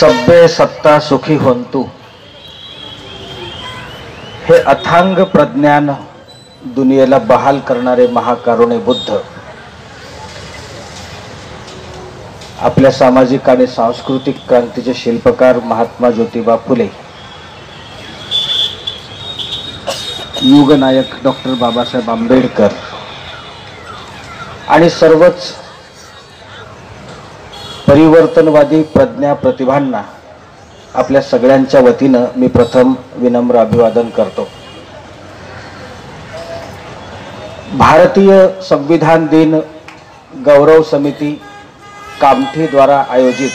सभ्य सत्ता सुखी होंतु हे अथांग प्रज्ञान दुनियेला बहाल करणारे महाकरुणे बुद्ध आपल्या सामाजिक आणि सांस्कृतिक क्रांतीचे शिल्पकार महात्मा ज्योतिबा फुले, युगनायक डॉक्टर बाबासाहेब आंबेडकर आणि सर्वच परिवर्तनवादी प्रज्ञा प्रतिभांना आपल्या सगळ्यांच्या वतीनं मी प्रथम विनम्र अभिवादन करतो। भारतीय संविधान दिन गौरव समिती कामठी द्वारा आयोजित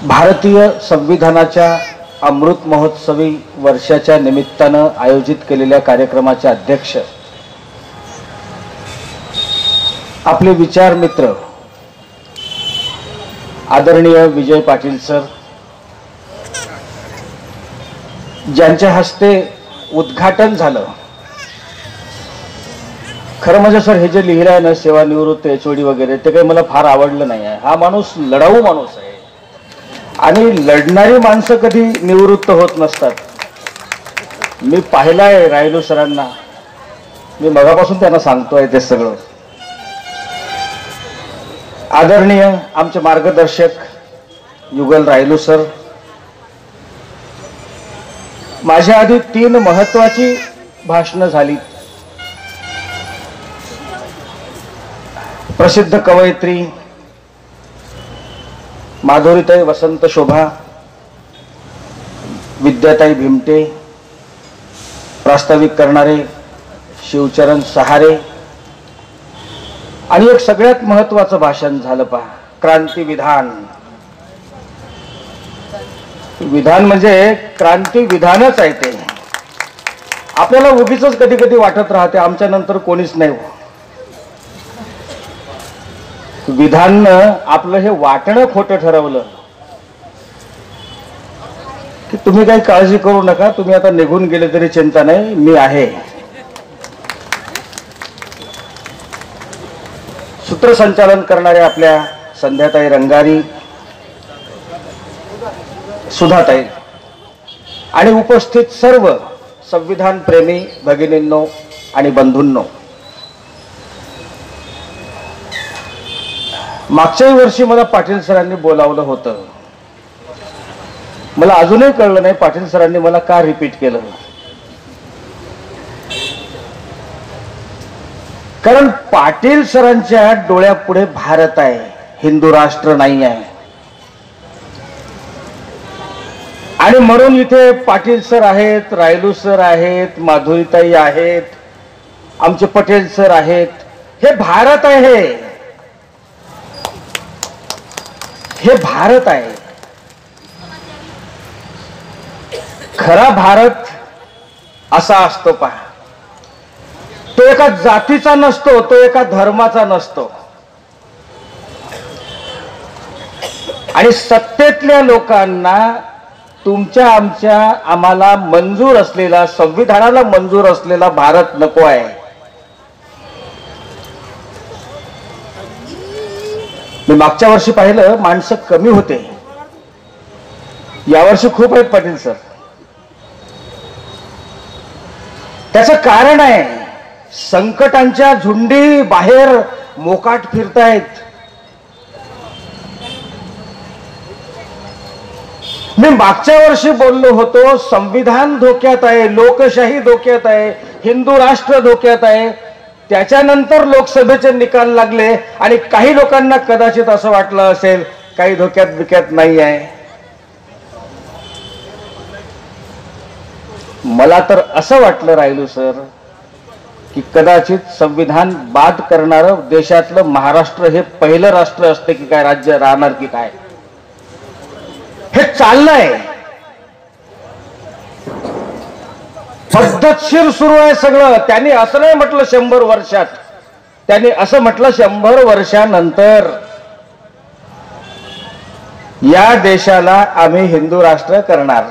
भारतीय संविधानाच्या अमृत महोत्सवी वर्षाच्या निमित्तानं आयोजित केलेल्या कार्यक्रमाचे अध्यक्ष आपले विचार मित्र आदरणीय विजय पाटील सर, ज्यांच्या हस्ते उद्घाटन झालं। खरं म्हणजे सर हे जे लिहिलं आहे ना सेवानिवृत्त एचओडी वगैरे ते काही मला फार आवडलं नाही आहे। हा माणूस लढाऊ माणूस आहे आणि लढणारी माणसं कधी निवृत्त होत नसतात। मी पाहिलंय रायलू सरांना, मी मगापासून त्यांना सांगतोय ते सगळं। आदरणीय आमचे मार्गदर्शक युगल रायलू सर, माझ्या आधी 3 महत्वाची भाषणं झाली। प्रसिद्ध कवयित्री माधुरीताई वसंत शोभा, विद्याताई भिमटे, प्रास्ताविक करणारे शिवचरण सहारे आणि एक सगळ्यात महत्वाचं भाषण झालं पहा, क्रांती विधान। विधान म्हणजे क्रांती विधानच आहे ते। आपल्याला उगीच कधी कधी वाटत राहते आमच्या नंतर कोणीच नाही। विधान आपलं हे वाटणं खोटं ठरवलं की तुम्ही काही काळजी करू नका, तुम्ही आता निघून गेले तरी चिंता नाही, मी आहे। सूत्रसंचालन करणारे आपल्या संध्याताई रंगारी, सुधाताई आणि उपस्थित सर्व संविधान प्रेमी भगिनींनो आणि बंधूंनो, मागच्या वर्षी मला पाटील सरांनी बोलावलं होतं। मला अजूनही कळलं नाही पाटील सरांनी मला का रिपीट केलं, कारण पाटील सरांच्या डोळ्यापुढे भारत आहे, हिंदू राष्ट्र नाही आहे। आणि म्हणून इथे पाटील सर आहेत, रायलू सर आहेत, माधुरीताई आहेत, आमचे पटेल सर आहेत। हे भारत आहे, हे भारत आहे। खरा भारत असा असतो पहा, तो एका जातीचा नसतो, तो एका धर्माचा नसतो। आणि सत्तेतल्या लोकांना तुमच्या आमच्या आम्हाला मंजूर असलेला, संविधानाला मंजूर असलेला भारत नको आहे। मी मागच्या वर्षी पाहिलं माणसं कमी होते, यावर्षी खूप आहेत पाटील सर। त्याचं कारण आहे संकटांच्या झुंडी बाहेर मोकाट फिरतायत। मी मागच्या वर्षी बोललो होतो संविधान धोक्यात आहे, लोकशाही धोक्यात आहे, हिंदू राष्ट्र धोक्यात आहे। त्याच्यानंतर लोकसभेचे निकाल लागले आणि काही लोकांना कदाचित असं वाटलं असेल काही धोक्यात बिक्यात नाही आहे। मला तर असं वाटलं रायलू सर की कदाचित संविधान बाद करणारं देशातलं महाराष्ट्र हे पहिलं राष्ट्र असते की काय, राज्य राहणार की काय, हे चाललंय। पद्धतशीर सुरू आहे सगळं। त्यांनी असं नाही म्हटलं 100 वर्षात, त्यांनी असं म्हटलं 100 वर्षानंतर या देशाला आम्ही हिंदू राष्ट्र करणार।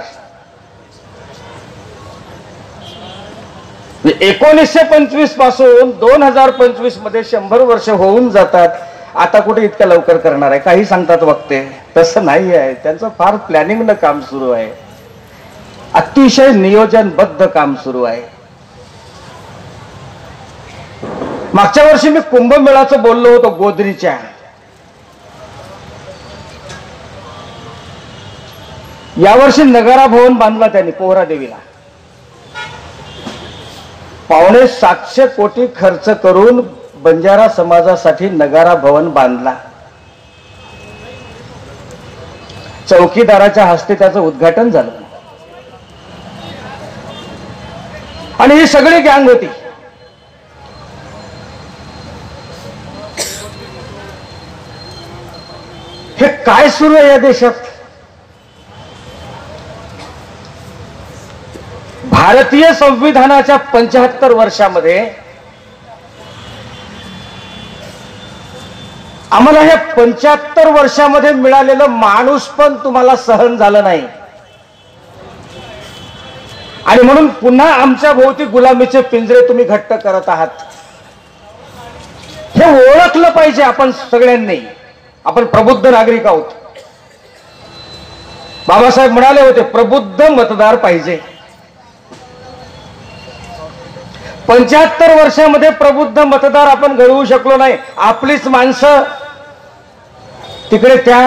1925 पासून 2025 मध्ये 100 वर्ष होऊन जातात आता कुठे इतक्या लवकर करणार आहे, काही सांगतात वक्ते, तसं नाही आहे. त्यांचं फार प्लॅनिंगनं काम सुरू आहे, अतिशय नियोजनबद्ध काम सुरू आहे. मागच्या वर्षी मी कुंभमेळ्याचं बोललो होतो गोदरीच्या. यावर्षी नगारा भवन बांधला त्यांनी पोहरा देवीला. 750 कोटी खर्च करून बंजारा समाजासाठी नगारा भवन बांधला. चौकीदाराच्या हस्ते त्याचं उद्घाटन झालं आणि ही सगळी गँग होती. हे काय सुरू आहे या देशात? भारतीय संविधानाच्या 75 वर्षामध्ये आम्हाला हे 75 वर्षामध्ये मिळालेलं माणूस पण तुम्हाला सहन झालं नाही आणि म्हणून पुन्हा आमच्या भोवती गुलामीचे पिंजरे तुम्ही घट्ट करत आहात. हे ओळखलं पाहिजे आपण सगळ्यांनी. आपण प्रबुद्ध नागरिक आहोत. बाबासाहेब म्हणाले होते प्रबुद्ध मतदार पाहिजे. 75 वर्षामध्ये प्रबुद्ध मतदार आपण घडवू शकलो नाही. आपलीच माणसं तिकडे त्या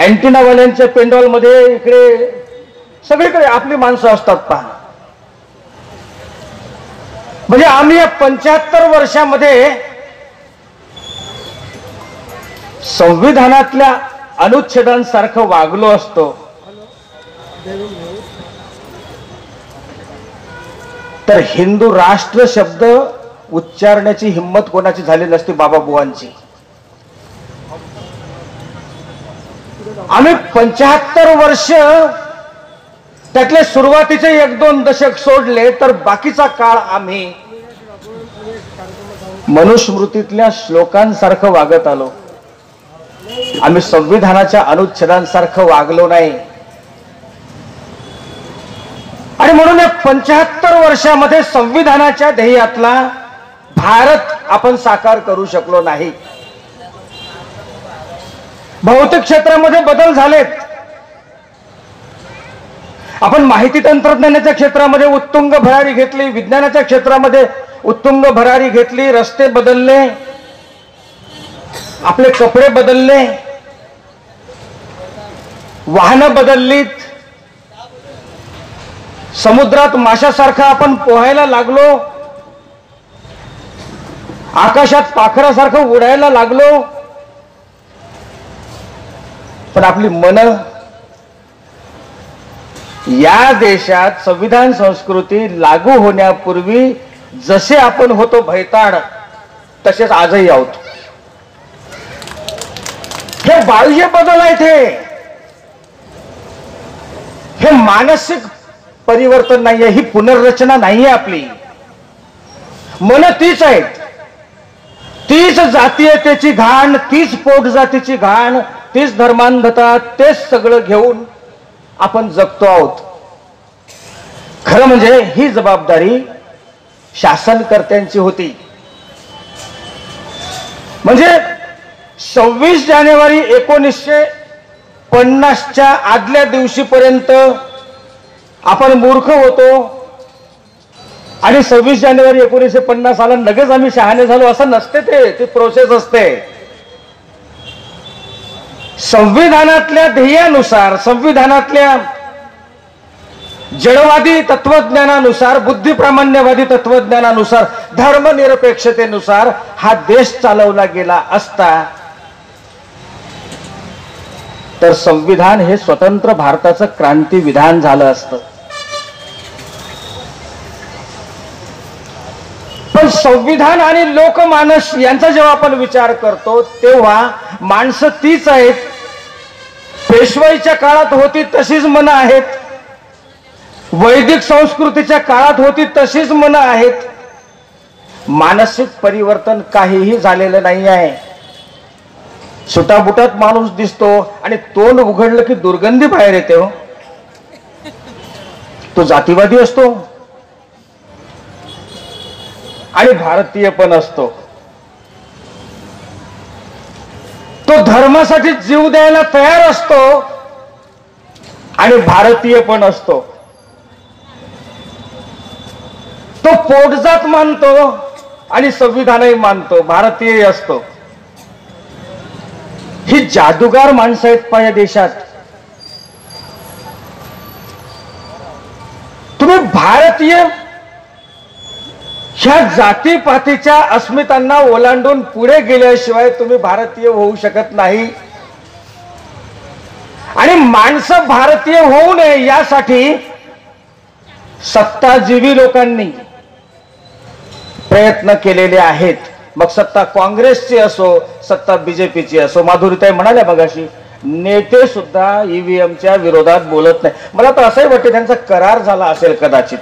अँटिनावाल्यांच्या पेंडॉल मध्ये इकडे सगळीकडे आपली माणसं असतात पहा. म्हणजे आम्ही या 75 वर्षामध्ये संविधानातल्या अनुच्छेदांसारखं वागलो असतो तर हिंदू राष्ट्र शब्द उच्चारण्याची हिंमत कोणाची झाली नसती बाबाबुवांची. आम्ही 75 वर्ष त्यातले सुरुवातीचे 1-2 दशक सोडले तर बाकीचा काळ आम्ही मनुस्मृतीतल्या श्लोकांसारखं वागत आलो. आम्ही संविधानाच्या अनुच्छेदांसारखं वागलो नाही आणि म्हणून या 75 वर्षामध्ये संविधानाच्या ध्येयातला भारत आपण साकार करू शकलो नाही. भौतिक क्षेत्रामध्ये बदल झालेत. आपण माहिती तंत्रज्ञानाच्या क्षेत्रामध्ये उत्तुंग भरारी घेतली, विज्ञानाच्या क्षेत्रामध्ये उत्तुंग भरारी घेतली, रस्ते बदलले, आपले कपडे बदलले, वाहनं बदललीत, समुद्रात माशासारखं आपण पोहायला लागलो, आकाशात पाखरासारखं उडायला लागलो. पण आपली मन या देशात संविधान संस्कृती लागू होण्यापूर्वी जसे आपण होतो भैताड तसेच आजही आहोत. हे बाह्य बदल आहेत. हे मानसिक परिवर्तन नाहीये, ही पुनर्रचना नाहीये. आपली मन तीच आहेत, तीच जातीयतेची घाण, तीच पोट जातीची घाण, तीच धर्मांधता, तेच सगळं घेऊन आपण जगतो आहोत. खरं म्हणजे ही जबाबदारी शासनकर्त्यांची होती. म्हणजे 26 जानेवारी 1950च्या आदल्या दिवशीपर्यंत आपण मूर्ख होतो आणि 26 जानेवारी 1950 आला लगेच आम्ही शहाणे झालो असं नसते. ते प्रोसेस असते. संविधानातल्या ध्येयानुसार, संविधानातल्या जडवादी तत्वज्ञानानुसार, बुद्धिप्रामाण्यवादी तत्वज्ञानानुसार, धर्मनिरपेक्षतेनुसार हा देश चालवला गेला असता तर संविधान हे स्वतंत्र भारताचं क्रांती विधान झालं असतं. पण संविधान आणि लोकमानस यांचा जेव्हा आपण विचार करतो तेव्हा माणसं तीच आहेत. पेशवाईच्या काळात होती तशीच मनं आहेत, वैदिक संस्कृतीच्या काळात होती तशीच मनं आहेत. मानसिक परिवर्तन काहीही झालेलं नाही आहे. सुटाबुटात माणूस दिसतो आणि तोंड उघडलं की दुर्गंधी बाहेर येते. हो, तो जातीवादी असतो आणि भारतीय पण असतो. धर्मासाठी जीव द्यायला तयार असतो आणि भारतीय पण असतो. तो पोटजात मानतो आणि संविधानही मानतो, भारतीय असतो. ही जादूगार माणसं आहेत पा या देशात. तुम्ही भारतीय ह्या जातीपातीच्या अस्मितांना ओलांडून पुढे गेल्याशिवाय तुम्ही भारतीय होऊ शकत नाही. आणि माणसं भारतीय होऊ नये यासाठी सत्ताजीवी लोकांनी प्रयत्न केलेले आहेत. मग सत्ता काँग्रेसची असो, सत्ता बीजेपीची असो. माधुरीताई म्हणाल्या मगाशी, नेते सुद्धा ईव्हीएमच्या विरोधात बोलत नाही. मला तर असंही वाटतं त्यांचा करार झाला असेल कदाचित.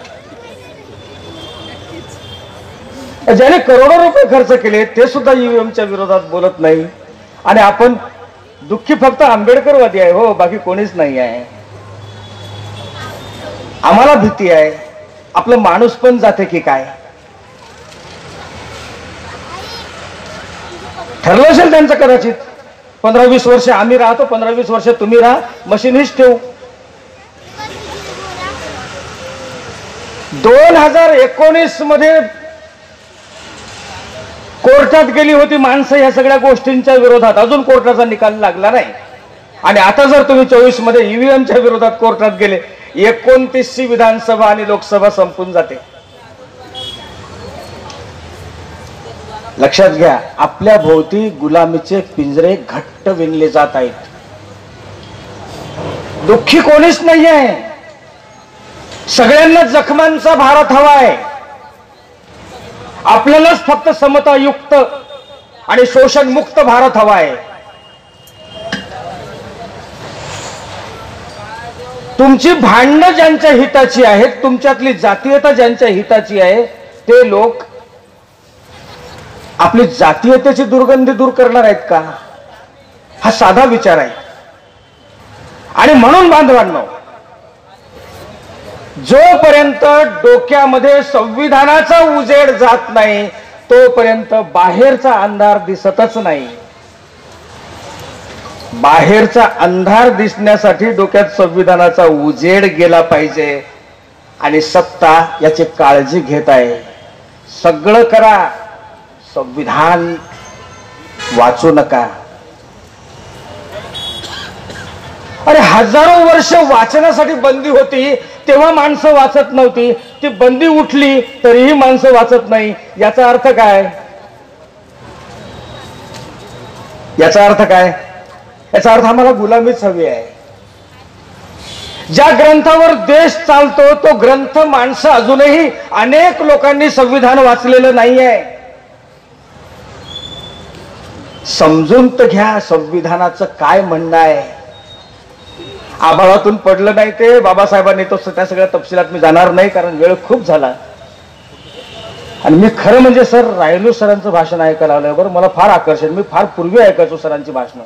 ज्याने करोडो रुपये खर्च केले ते सुद्धा ईव्हीएमच्या विरोधात बोलत नाही. आणि आपण दुःखी फक्त आंबेडकरवादी आहे हो, बाकी कोणीच नाही आहे. आम्हाला भीती आहे आपलं माणूस पण जाते की काय. ठरलं असेल त्यांचं कदाचित, 15-20 वर्ष आम्ही राहतो, 15-20 वर्ष तुम्ही राहा, मशीन हीच ठेवू. 2019 मध्ये कोर्टात गेली होती माणसं या सगळ्या गोष्टींच्या विरोधात. अजून कोर्टाचा निकाल लागला नाही. आणि आता जर तुम्ही 24 मध्ये ईव्हीएमच्या विरोधात कोर्टात गेले, 29ची विधानसभा आणि लोकसभा संपून जाते. लक्षात घ्या, आपल्या भोवती गुलामीचे पिंजरे घट्ट विणले जात आहेत. दुःखी कोणीच नाही आहे. सगळ्यांना जखमांचा भारत हवा आहे. आपल्यालाच फक्त समतायुक्त आणि शोषणमुक्त भारत हवा आहे. तुमची भांडणं ज्यांच्या हिताची आहेत, तुमच्यातली जातीयता ज्यांच्या हिताची आहे, ते लोक आपली जातीयतेची दुर्गंधी दूर करणार आहेत का? हा साधा विचार आहे. आणि म्हणून बांधवांनो, जोपर्यंत डोक्यामध्ये संविधानाचा उजेड जात नाही तोपर्यंत बाहेरचा अंधार दिसतच नाही. बाहेरचा अंधार दिसण्यासाठी डोक्यात संविधानाचा उजेड गेला पाहिजे. आणि सत्ता याची काळजी घेत आहे. सगळं करा, संविधान वाचू नका. अरे हजारो वर्ष वाचनासाठी बंदी होती, तेव्हा माणसं वाचत नव्हती. ती बंदी उठली तरीही माणसं वाचत नाही. याचा अर्थ काय? याचा अर्थ काय? याचा अर्थ आम्हाला गुलामीच हवी आहे. ज्या ग्रंथावर देश चालतो तो ग्रंथ माणसं अजूनही अनेक लोकांनी संविधान वाचलेलं नाहीये. समजून तर घ्या संविधानाचं काय म्हणणं आहे. आभाळातून पडलं नाही ते बाबासाहेबांनी, तो त्या सगळ्या तपशिलात मी जाणार नाही कारण वेळ खूप झाला. आणि मी खरं म्हणजे सर रायलू सरांचं भाषण ऐकायला आल्यावर मला फार आकर्षण. मी फार पूर्वी ऐकायचो सरांची भाषणं.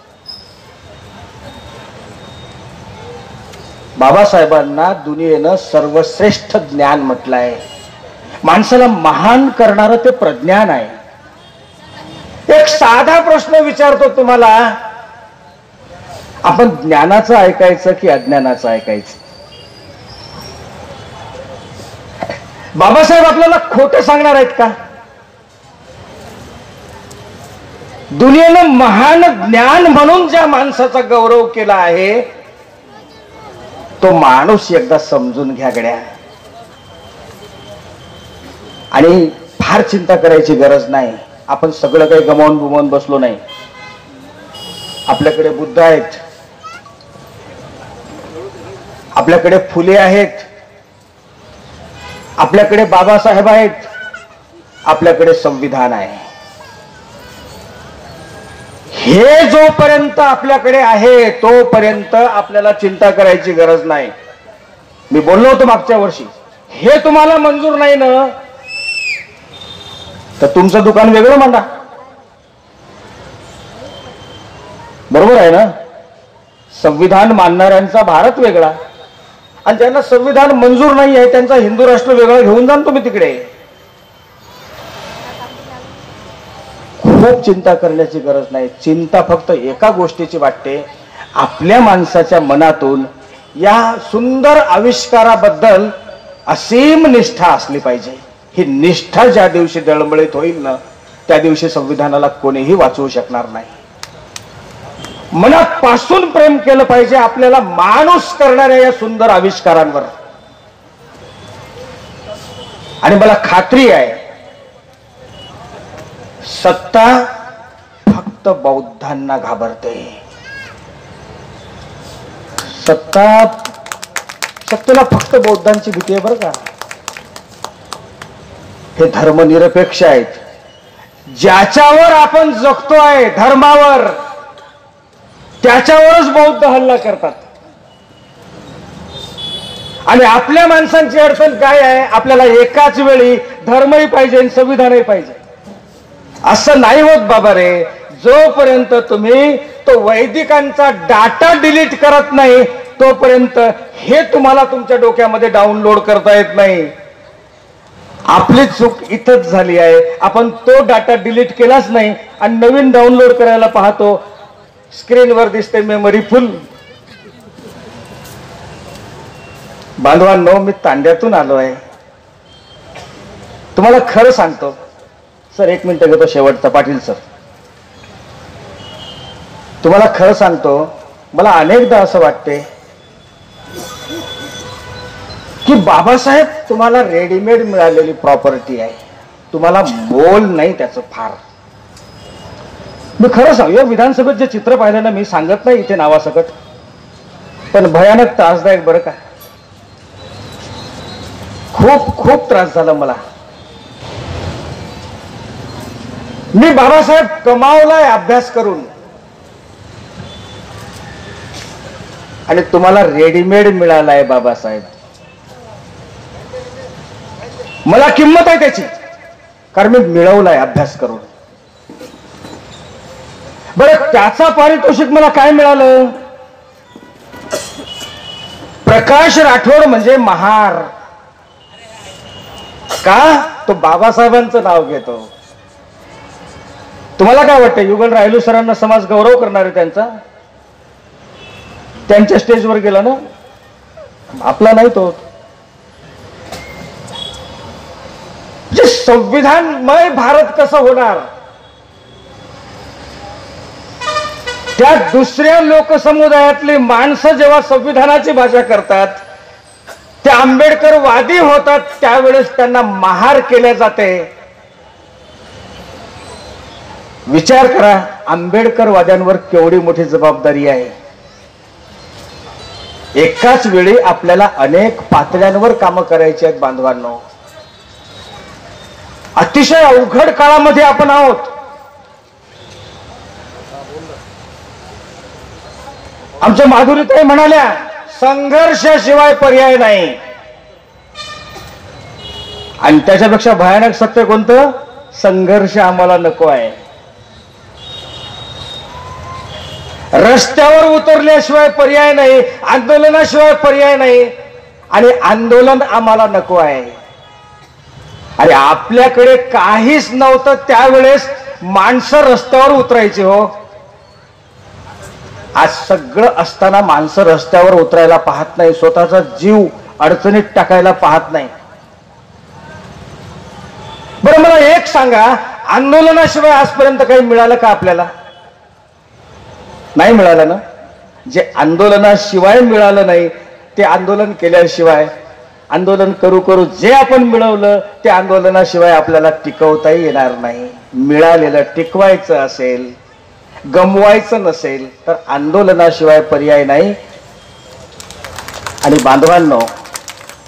बाबासाहेबांना दुनियेनं सर्वश्रेष्ठ ज्ञान म्हटलं आहे. माणसाला महान करणारं ते प्रज्ञान आहे. एक साधा प्रश्न विचारतो तुम्हाला, आपण ज्ञानाचं ऐकायचं की अज्ञानाचं ऐकायचं? बाबासाहेब आपल्याला खोटं सांगणार आहेत का? दुनियेनं महान ज्ञान म्हणून ज्या माणसाचा गौरव केला आहे तो माणूस एकदा समजून घ्या गड्या. आणि फार चिंता करायची गरज नाही. आपण सगळं काही गमावून बसलो नाही. आपल्याकडे बुद्ध आहेत, आपल्याकडे फुले आहेत, आपल्याकडे बाबासाहेब आहेत, आपल्याकडे संविधान आहे. हे जोपर्यंत आपल्याकडे आहे तोपर्यंत आपल्याला चिंता करायची गरज नाही. मी बोललो होतो मागच्या वर्षी, हे तुम्हाला मंजूर नाही ना तर तुमचं दुकान वेगळं मांडा. बरोबर आहे ना? संविधान मानणाऱ्यांचा भारत वेगळा आणि ज्यांना संविधान मंजूर नाही आहे त्यांचा हिंदू राष्ट्र वेगळा घेऊन जा तुम्ही तिकडे. खूप चिंता करण्याची गरज नाही. चिंता फक्त एका गोष्टीची वाटते, आपल्या माणसाच्या मनातून या सुंदर आविष्काराबद्दल असीम निष्ठा असली पाहिजे. ही निष्ठा ज्या दिवशी डळमळीत होईल ना, त्या दिवशी संविधानाला कोणीही वाचवू शकणार नाही. मनापासून प्रेम केलं पाहिजे आपल्याला माणूस करणाऱ्या या सुंदर आविष्कारांवर. आणि मला खात्री आहे, सत्ता फक्त बौद्धांना घाबरते. सत्तेला फक्त बौद्धांची भीती आहे बरं का. हे धर्मनिरपेक्ष आहेत. ज्याच्यावर आपण जगतो आहे धर्मावर, त्याच्यावरच बौद्ध हल्ला करतात. आणि आपल्या माणसांची अडचण काय आहे, आपल्याला एकाच वेळी धर्मही पाहिजे आणि संविधानही पाहिजे. असं नाही होत बाबा रे. जोपर्यंत तुम्ही तो वैदिकांचा डाटा डिलीट करत नाही, तोपर्यंत हे तुम्हाला तुमच्या डोक्यामध्ये डाउनलोड करता येत नाही. आपली चूक इथंच झाली आहे. आपण तो डाटा डिलीट केलाच नाही आणि नवीन डाउनलोड करायला पाहतो, स्क्रीनवर दिसते मेमरी फुल. बांधवांनो, मी तांड्यातून आलो आहे. तुम्हाला खरं सांगतो सर, एक मिनिट घेतो शेवटचा. पाटील सर, तुम्हाला खरं सांगतो, मला अनेकदा असं वाटते की बाबासाहेब तुम्हाला रेडीमेड मिळालेली प्रॉपर्टी आहे. तुम्हाला मोल नाही त्याचं फार. मी खरं सांगू, विधानसभेत जे चित्र पाहिलं ना, मी सांगत नाही इथे नावासकट, पण भयानक त्रासदायक बरं का. खूप खूप त्रास झाला मला. मी बाबासाहेब कमावलाय अभ्यास करून, आणि तुम्हाला रेडीमेड मिळालाय बाबासाहेब. मला किंमत आहे त्याची, कारण मी मिळवलाय अभ्यास करून. बरं, त्याचा पारितोषिक मला काय मिळालं? प्रकाश राठोड म्हणजे महार. का? तो बाबासाहेबांचं नाव घेतो. तुम्हाला काय वाटतं, युगल रायलू सरांना समाज गौरव करणार आहे त्यांचा? त्यांच्या स्टेजवर गेला ना, आपला नाही तो. जे संविधानमय भारत कसं होणार, त्या दुसऱ्या लोकसमुदायातली माणसं जेव्हा संविधानाची भाषा करतात, ते आंबेडकरवादी होतात, त्यावेळेस त्यांना महार केले जाते. विचार करा, आंबेडकरवाद्यांवर केवढी मोठी जबाबदारी आहे. एकाच वेळी आपल्याला अनेक पातळ्यांवर कामं करायची आहेत बांधवांनो. अतिशय अवघड काळामध्ये आपण आहोत. आमच्या माधुरीताई म्हणाल्या, संघर्षाशिवाय पर्याय नाही. आणि त्याच्यापेक्षा भयानक सत्य कोणतं? संघर्ष आम्हाला नको आहे. रस्त्यावर उतरल्याशिवाय पर्याय नाही, आंदोलनाशिवाय पर्याय नाही, आणि आंदोलन आम्हाला नको आहे. अरे आपल्याकडे काहीच नव्हतं त्यावेळेस माणसं रस्त्यावर उतरायची हो. आज सगळं असताना माणसं रस्त्यावर उतरायला पाहत नाही, स्वतःचा जीव अडचणीत टाकायला पाहत नाही. बरं मला एक सांगा, आंदोलनाशिवाय आजपर्यंत काही मिळालं का आपल्याला? नाही मिळालं ना. जे आंदोलनाशिवाय मिळालं नाही, ते आंदोलन केल्याशिवाय, आंदोलन करू करू जे आपण मिळवलं ते आंदोलनाशिवाय आपल्याला टिकवताही येणार नाही. मिळालेलं टिकवायचं असेल, गमवायचं नसेल, तर आंदोलनाशिवाय पर्याय नाही. आणि बांधवांनो,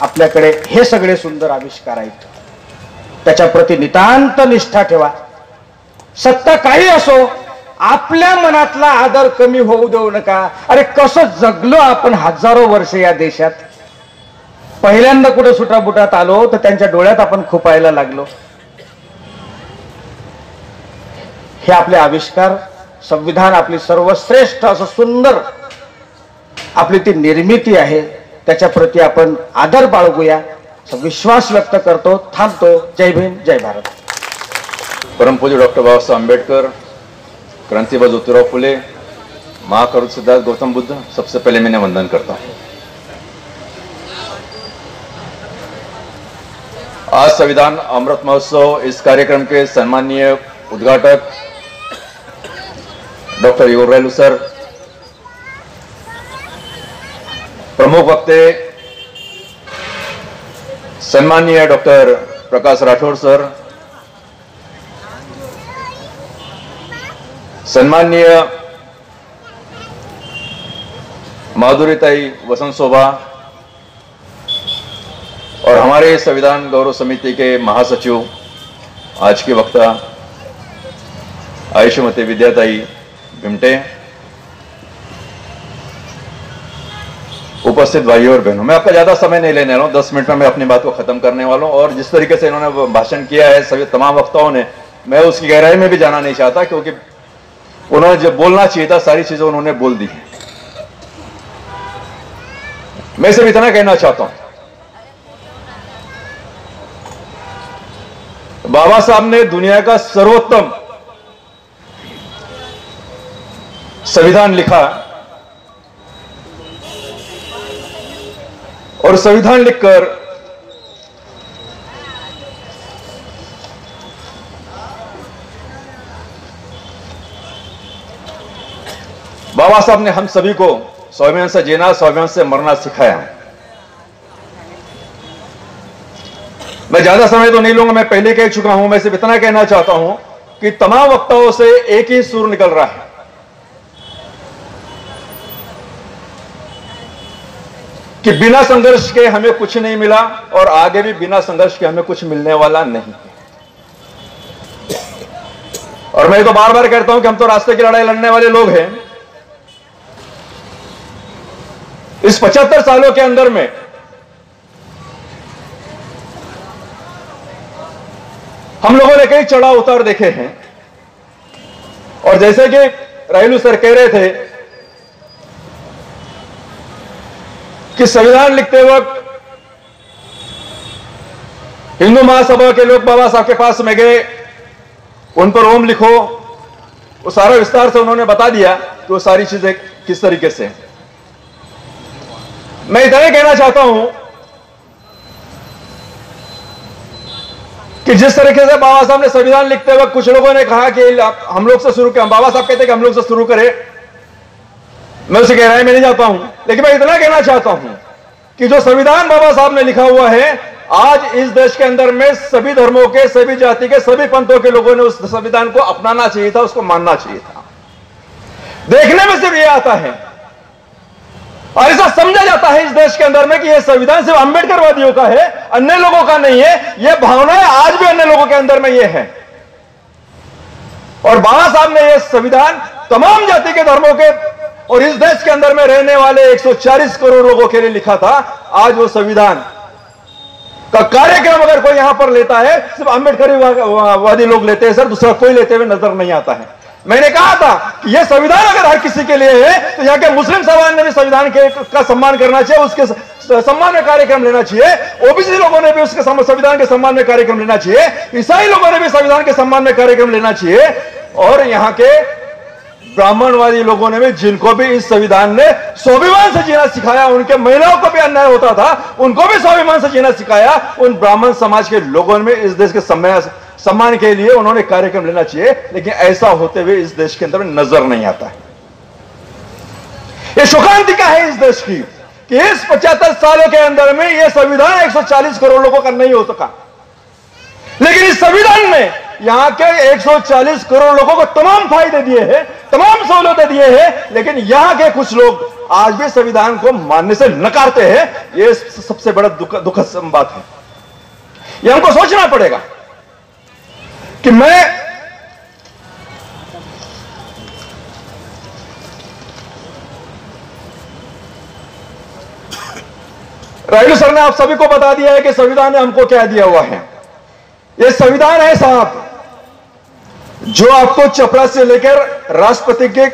आपल्याकडे हे सगळे सुंदर आविष्कार आहेत, त्याच्याप्रती नितांत निष्ठा ठेवा. सत्ता काही असो, आपल्या मनातला आदर कमी होऊ देऊ नका. अरे कसं जगलो आपण हजारो वर्ष या देशात. पहिल्यांदा कुठे सुटाबुटात आलो तर त्यांच्या डोळ्यात आपण खुपायला लागलो. हे आपले आविष्कार, संविधान, आपली सर्वश्रेष्ठ असं सुंदर आपली ती निर्मिती आहे, त्याच्याप्रती आपण आदर बाळगूया, विश्वास व्यक्त करतो. थांबतो. जय भीम, जय भारत. परम पूज्य डॉक्टर बाबा साहब अम्बेडकर, क्रांतिवादी ज्योतिराव फुले, महाकरुण सिद्धार्थ गौतम बुद्ध, सबसे पहले मैंने वंदन करता हूं। आज संविधान अमृत महोत्सव इस कार्यक्रम के सम्माननीय उद्घाटक डॉक्टर योगरायलू सर, प्रमुख वक्ते सम्माननीय डॉक्टर प्रकाश राठौड़ सर, सम्माननीय माधुरीताई वसंत शोभा और हमारे संविधान गौरव समिति के महासचिव, आज के वक्ता आयुष्मती विद्याताई भिमटे, उपस्थित भाइयों और बहनों, मैं आपका ज्यादा समय नहीं लेने वाला हूं। 10 मिनट में मैं अपनी बात को खत्म करने वाला हूं। और जिस तरीके से इन्होंने भाषण किया है सभी तमाम वक्ताओं ने, मैं उसकी गहराई में भी जाना नहीं चाहता, क्योंकि उन्होंने जो बोलना चाहिए था सारी चीजें उन्होंने बोल दी है। मैं सिर्फ इतना कहना चाहता हूं, बाबा साहब ने दुनिया का सर्वोत्तम संविधान लिखा और संविधान लिखकर बाबा साहब ने हम सभी को स्वाभिमान से जीना, स्वाभिमान से मरना सिखाया है। मैं ज्यादा समय तो नहीं लूंगा, मैं पहले कह चुका हूं। मैं सिर्फ इतना कहना चाहता हूं कि तमाम वक्ताओं से एक ही सुर निकल रहा है कि बिना संघर्ष के हमें कुछ नहीं मिला और आगे भी बिना संघर्ष के हमें कुछ मिलने वाला नहीं। और मैं तो बार बार कहता हूं कि हम तो रास्ते की लड़ाई लड़ने वाले लोग हैं। इस 75 सालों के अंदर में हम लोगों ने कई चढ़ाव उतार देखे हैं। और जैसे कि रायलू सर कह रहे थे कि संविधान लिखते वक्त हिंदू महासभा के लोग बाबा साहब के पास में गए, उन पर ओम लिखो, वो सारा विस्तार से उन्होंने बता दिया कि वो सारी चीजें किस तरीके से। मैं इतना कहना चाहता हूं कि जिस तरीके से बाबा साहब ने संविधान लिखते वक्त कुछ लोगों ने कहा कि हम लोग से शुरू करें, बाबा साहब कहते हैं कि हम लोग से शुरू करें, मैं उसे गहराई में नहीं जाता हूं, लेकिन मैं इतना कहना चाहता हूं कि जो संविधान बाबा साहब ने लिखा हुआ है, आज इस देश के अंदर में सभी धर्मों के, सभी जाति के, सभी पंथों के लोगों ने उस संविधान को अपनाना चाहिए था, उसको मानना चाहिए था। देखने में सिर्फ यह आता है और ऐसा समझा जाता है इस देश के अंदर में कि यह संविधान सिर्फ अंबेडकरवादियों का है, अन्य लोगों का नहीं है। यह भावनाएं आज भी अन्य लोगों के अंदर में यह है। और बाबा साहब ने यह संविधान तमाम जाति के, धर्मों के और इस देश के अंदर में रहने वाले 140 करोड़ लोगों के लिए लिखा था। आज वो संविधान का कार्यक्रम अगर कोई यहां पर लेता है, सिर्फ अंबेडकरवादी लोग लेते हैं सर, दूसरा कोई लेते हुए नजर नहीं आता है। मैंने कहा था कि यह संविधान अगर हर किसी के लिए है तो यहाँ के मुस्लिम समाज ने भी संविधान का सम्मान करना चाहिए, उसके सम्मान में कार्यक्रम लेना चाहिए। ओबीसी लोगों ने भी उसके संविधान के सम्मान में कार्यक्रम लेना चाहिए। ईसाई लोगों ने भी संविधान के सम्मान में कार्यक्रम लेना चाहिए। और यहाँ के ब्राह्मणवादी लोगों ने भी, जिनको भी इस संविधान ने स्वाभिमान से जीना सिखाया, उनके महिलाओं को भी अन्याय होता था, उनको भी स्वाभिमान से जीना सिखाया, उन ब्राह्मण समाज के लोगों ने इस देश के सम्मान के लिए उन्होंने कार्यक्रम लेना चाहिए। लेकिन ऐसा होते हुए इस देश के अंदर में नजर नहीं आता है। यह शोकांतिका है इस देश की कि इस 75 सालों के अंदर में यह संविधान 140 करोड़ लोगों का नहीं हो सका। लेकिन इस संविधान ने यहां के 140 करोड़ लोगों को तमाम फायदे दिए हैं, तमाम सहूलतें दिए हैं। लेकिन यहां के कुछ लोग आज भी संविधान को मानने से नकारते हैं। यह सबसे बड़ा दुखद बात है। यह हमको सोचना पड़ेगा कि मैं रायलू सर ने आप सभी को बता दिया है कि संविधान ने हमको क्या दिया हुआ है। यह संविधान है साहब जो आपको चपरासी से लेकर राष्ट्रपति के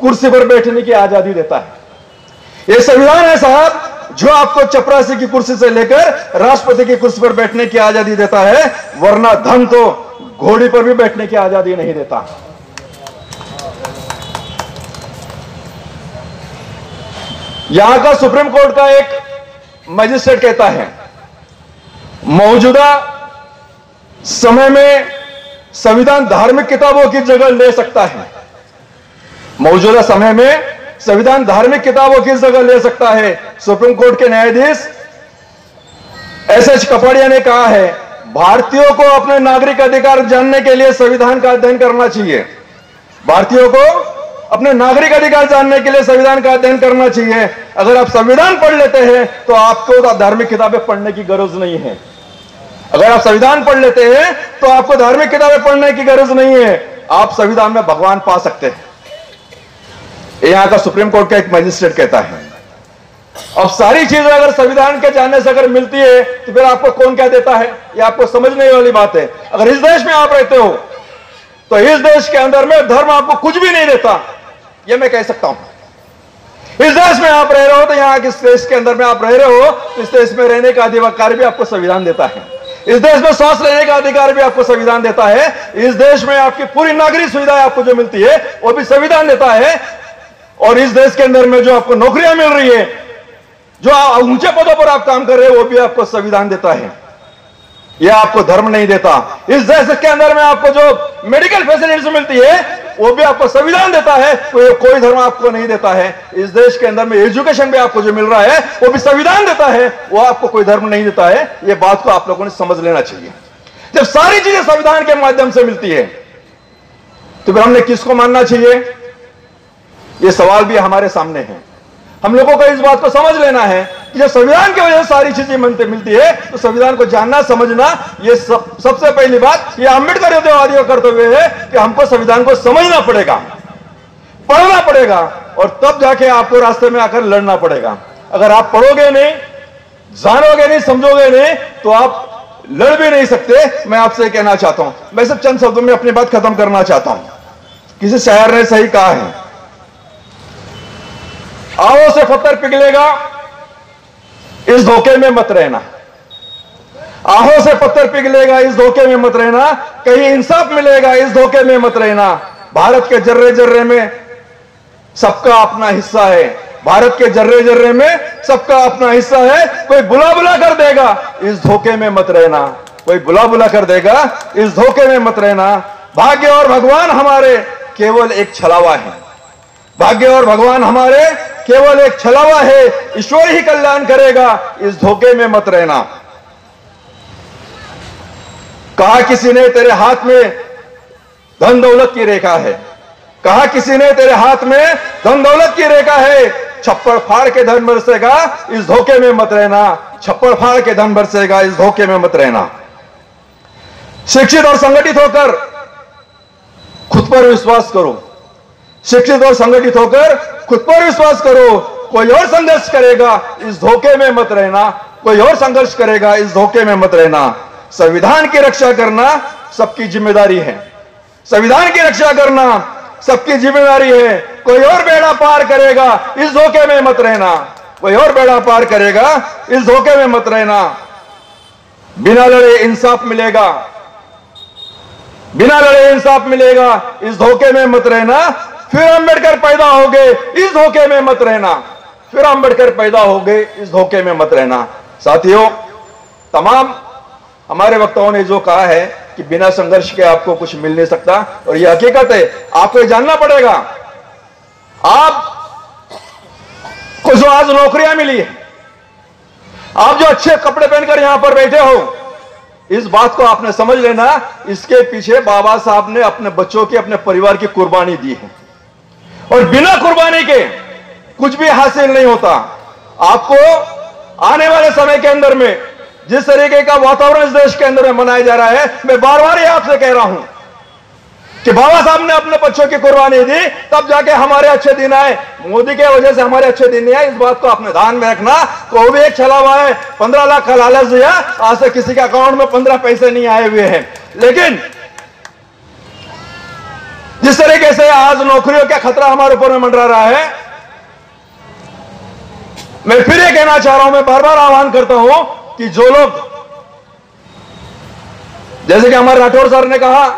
कुर्सी पर बैठने की आजादी देता है। यह संविधान है साहब जो आपको चपरासी की कुर्सी से लेकर राष्ट्रपति की कुर्सी पर बैठने की आजादी देता है। वरना धन तो घोड़ी पर भी बैठने की आजादी नहीं देता। यहां का सुप्रीम कोर्ट का एक मजिस्ट्रेट कहता है, मौजूदा समय में संविधान धार्मिक किताबों की जगह ले सकता है। मौजूदा समय में संविधान धार्मिक किताबों की जगह ले सकता है। सुप्रीम कोर्ट के न्यायाधीश एस.एच. कपाड़िया ने कहा है, भारतीयों को अपने नागरिक अधिकार जानने के लिए संविधान का अध्ययन करना चाहिए। भारतीयों को अपने नागरिक अधिकार जानने के लिए संविधान का अध्ययन करना चाहिए। अगर आप संविधान पढ़ लेते हैं तो आपको धार्मिक किताबें पढ़ने की गरज नहीं है। अगर आप संविधान पढ़ लेते हैं तो आपको धार्मिक किताबें पढ़ने की गरज नहीं है। आप संविधान में भगवान पा सकते हैं। यहां का सुप्रीम कोर्ट का एक मजिस्ट्रेट कहता है। अब सारी चीजें अगर संविधान के जानने से अगर मिलती है तो फिर आपको कौन क्या देता है, यह आपको समझने वाली बात है। अगर इस देश में आप रहते हो तो इस देश के अंदर में धर्म आपको कुछ भी नहीं देता, यह मैं कह सकता हूं। इस देश में आप रह रहे हो तो यहां के देश के अंदर में आप रह रहे हो तो इस देश में रहने का अधिकार भी आपको संविधान देता है। इस देश में सांस लेने का अधिकार भी आपको संविधान देता है। इस देश में आपकी पूरी नागरिक सुविधाएं आपको जो मिलती है वो भी संविधान देता है। और इस देश के अंदर में जो आपको नौकरियां मिल रही है, जो ऊंचे पदों पर आप काम कर रहे हो, वो भी आपको संविधान देता है। यह आपको धर्म नहीं देता। इस देश के अंदर में आपको जो मेडिकल फैसिलिटीज मिलती है वो भी आपको संविधान देता है, कोई धर्म आपको नहीं देता है। इस देश के अंदर में एजुकेशन भी आपको जो मिल रहा है वो भी संविधान देता है, वो आपको कोई धर्म नहीं देता है। यह बात को आप लोगों ने समझ लेना चाहिए। जब सारी चीजें संविधान के माध्यम से मिलती है तो फिर हमने किसको मानना चाहिए, यह सवाल भी हमारे सामने है। हम लोगों को इस बात को समझ लेना है कि जब संविधान की वजह से सारी चीजें मिलती है तो संविधान को जानना समझना ये सबसे पहली बात ये अम्बेडकर का कर्तव्य है कि हमको संविधान को समझना पड़ेगा, पढ़ना पड़ेगा और तब जाके आपको रास्ते में आकर लड़ना पड़ेगा। अगर आप पढ़ोगे नहीं, जानोगे नहीं, समझोगे नहीं तो आप लड़ भी नहीं सकते। मैं आपसे कहना चाहता हूं, मैं सिर्फ चंद शब्दों में अपनी बात खत्म करना चाहता हूं। किसी शायर ने सही कहा है, आओ से पत्थर पिघलेगा इस धोखे में मत रहना। आहों से पत्थर पिघलेगा इस धोखे में मत रहना, कहीं इंसाफ मिलेगा इस धोखे में मत रहना। भारत के जर्रे जर्रे में सबका अपना हिस्सा है। भारत के जर्रे जर्रे में सबका अपना हिस्सा है। कोई बुला बुला कर देगा इस धोखे में मत रहना, कोई बुला बुला कर देगा इस धोखे में मत रहना। भाग्य और भगवान हमारे केवल एक छलावा है। भाग्य और भगवान हमारे केवल एक छलावा है। ईश्वर ही कल्याण करेगा इस धोखे में मत रहना। कहा किसी ने तेरे हाथ में धन दौलत की रेखा है, कहा किसी ने तेरे हाथ में धन दौलत की रेखा है। छप्पड़ फाड़ के धन बरसेगा इस धोखे में मत रहना, छप्पड़ फाड़ के धन बरसेगा इस धोखे में मत रहना। शिक्षित और संगठित होकर खुद पर विश्वास करो। शिक्षित और संगठित होकर खुद पर विश्वास करो। कोई और संघर्ष करेगा इस धोखे में मत रहना, कोई और संघर्ष करेगा इस धोखे में मत रहना। संविधान की रक्षा करना सबकी जिम्मेदारी है। संविधान की रक्षा करना सबकी जिम्मेदारी है। कोई और बेड़ा पार करेगा इस धोखे में मत रहना, कोई और बेड़ा पार करेगा इस धोखे में मत रहना। बिना लड़े इंसाफ मिलेगा, बिना लड़े इंसाफ मिलेगा इस धोखे में मत रहना। फिर अंबेडकर पैदा हो गए इस धोखे में मत रहना, फिर अंबेडकर पैदा हो गए इस धोखे में मत रहना। साथियों, तमाम हमारे वक्ताओं ने जो कहा है कि बिना संघर्ष के आपको कुछ मिल नहीं सकता, और यह हकीकत है। आपको जानना पड़ेगा, आपको जो आज नौकरियां मिली है, आप जो अच्छे कपड़े पहनकर यहां पर बैठे हो, इस बात को आपने समझ लेना, इसके पीछे बाबा साहब ने अपने बच्चों की, अपने परिवार की कुर्बानी दी है। और बिना कुर्बानी के कुछ भी हासिल नहीं होता। आपको आने वाले समय के अंदर में जिस तरीके का वातावरण इस देश के अंदर में बनाया जा रहा है, मैं बार बार ये आपसे कह रहा हूं कि बाबा साहब ने अपने बच्चों की कुर्बानी दी, तब जाके हमारे अच्छे दिन आए। मोदी के वजह से हमारे अच्छे दिन नहीं आए, इस बात को आपने ध्यान में रखना। तो भी एक छलावा है, 15 लाख का लालच दिया, आज से किसी के अकाउंट में 15 पैसे नहीं आए हुए हैं। लेकिन जिस तरीके से आज नौकरियों का खतरा हमारे ऊपर में मंडरा रहा है, मैं फिर ये कहना चाह रहा हूं, मैं बार बार आह्वान करता हूं कि जो लोग जैसे कि हमारे राठौर सर ने कहा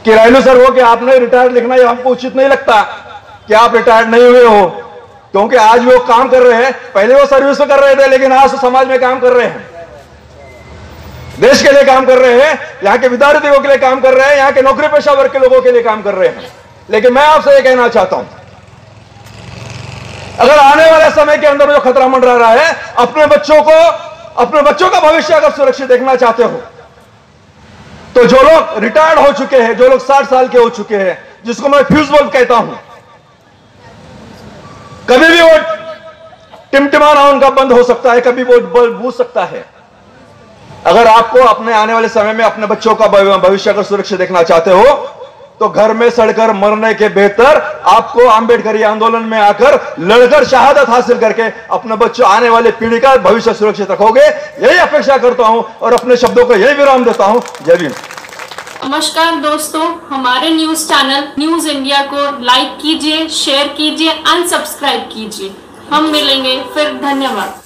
कि रायलू सर हो कि आपने रिटायर्ड लिखना, ये हमको उचित नहीं लगता कि आप रिटायर्ड नहीं हुए हो, क्योंकि आज वो काम कर रहे हैं। पहले वो सर्विस में कर रहे थे, लेकिन आज तो समाज में काम कर रहे हैं, देश के लिए काम कर रहे हैं, यहाँ के विद्यार्थियों के लिए काम कर रहे हैं, यहाँ के नौकरी पेशा वर्ग के लोगों के लिए काम कर रहे हैं। लेकिन मैं आपसे ये कहना चाहता हूं, अगर आने वाले समय के अंदर जो खतरा मंडरा रहा है, अपने बच्चों का भविष्य अगर सुरक्षित देखना चाहते हो, तो जो लोग रिटायर्ड हो चुके हैं, जो लोग 60 साल के हो चुके हैं, जिसको मैं फ्यूज बल्ब कहता हूं, कभी भी वो टिमटिमाना उनका बंद हो सकता है, कभी वो बल्ब बुझ सकता है। अगर आपको अपने आने वाले समय में अपने बच्चों का भविष्य अगर सुरक्षित देखना चाहते हो, तो घर में सड़कर मरने के बेहतर आपको आंबेडकरी आंदोलन में आकर लड़कर शहादत हासिल करके अपने बच्चों, आने वाले पीढ़ी का भविष्य सुरक्षित रखोगे। यही अपेक्षा करता हूं और अपने शब्दों को यही विराम देता हूं। जय भीम। नमस्कार दोस्तों, हमारे न्यूज चैनल न्यूज इंडिया को लाइक कीजिए, शेयर कीजिए, अनसब्सक्राइब कीजिए। हम मिलेंगे फिर। धन्यवाद।